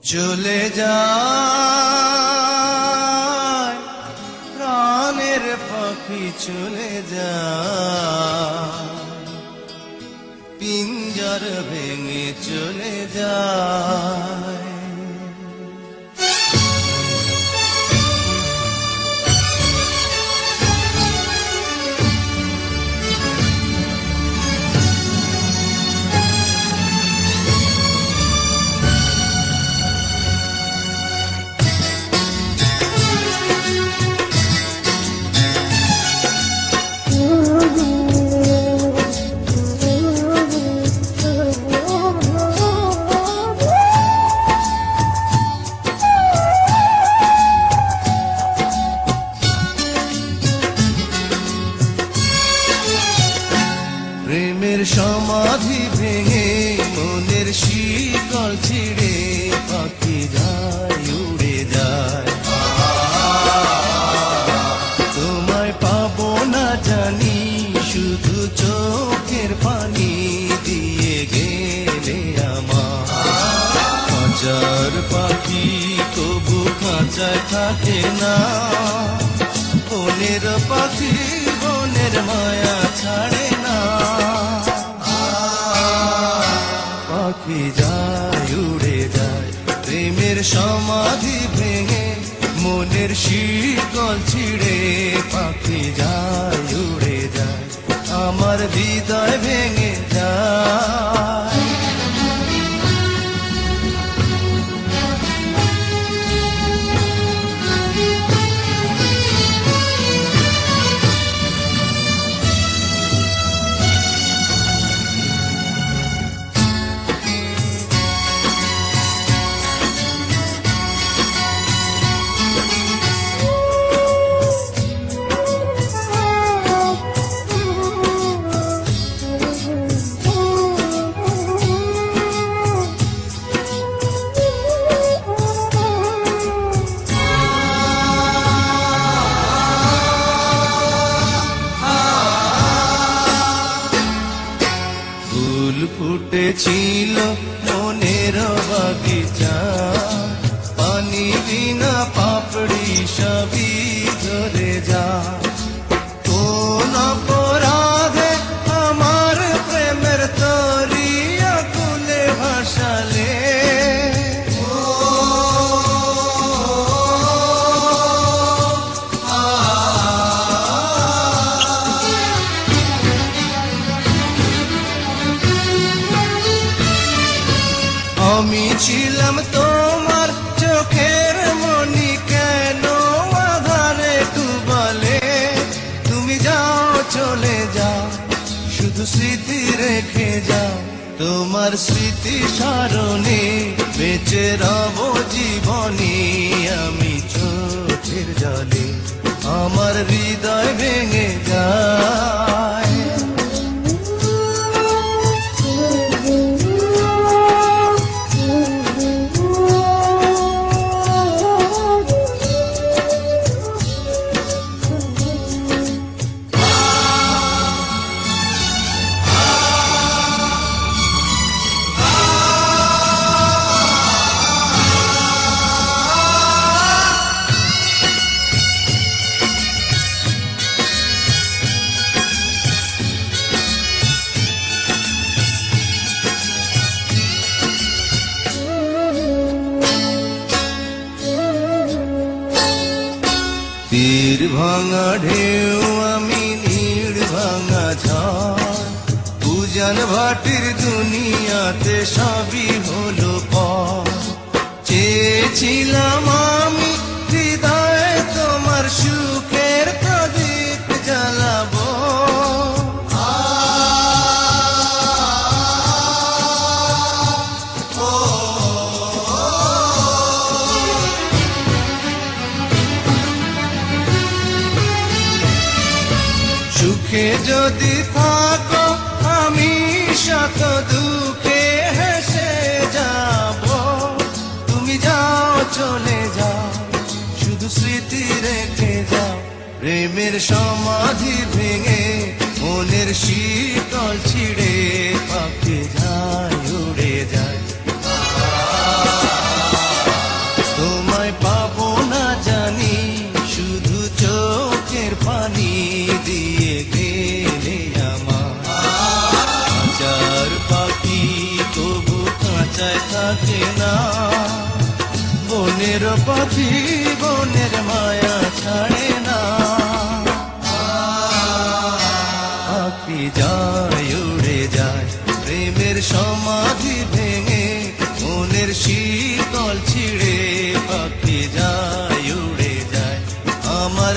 চলে যায় প্রাণের পাখি, চলে যায় পিঞ্জর ভেঙে, চলে যায়। প্রেমের সমাধি ভেঙে, মনের শিকল ছিঁড়ে, পাখি যায়, উড়ে যায়। তোমায় পাবো না জানি, শুধু চোখের পানি দিয়ে গেলে আমার। খাঁচার পাখি তবু খাঁচায় থাকে না, বনের পাখি বনের মায়া ছাড়ে না। পাখি যায়, উড়ে যায়, প্রেমের সমাধি ভেঙে, মনের শিকল ছিঁড়ে, পাখি যায়, উড়ে যায়, আমার হৃদয় ভেঙে যায়। ফুল ফুটেছিল মনের বাগিচা, পানি বিনা পাপড়ি সবই ঝরে যা। কোন অপরাধে আমার প্রেমের তরি আকুলে ভাসালে, আমি ছিলাম তোমার চোখের মনি, কেন আধারে ডুবালে। তুমি যাও, চলে যাও, শুধু স্মৃতি রেখে যাও, তোমার স্মৃতি স্মরণে বেঁচে রব জীবনে। আমি চোখের জলে, আমার হৃদয় ভেঙে যায়। তীর ভাঙা ঢেউ আমি, নীড় ভাঙা ঝড়, উজান ভাটির দুনিয়াতে সবই হলো পর। চেয়েছিলাম আমি হৃদয়ে তোমার সুখের প্রদীপ জ্বালাবো, সুখে যদি থাকো আমি শত দুঃখে হেসে যাব। তুমি যাও, চলে যাও, শুধু স্মৃতি রেখে যাও, প্রেমের সমাধি ভেঙে, মনের শীতল ছিঁড়ে, পাখি যায়, উড়ে যায়। আশায় থাকে না। বনের পাখি বনের মায়া ছাড়ে না। পাখি যায় উড়ে যায় প্রেমের সমাধি ভেঙে, মনের শীতল ছিঁড়ে। পাখি যায় উড়ে যায় আমার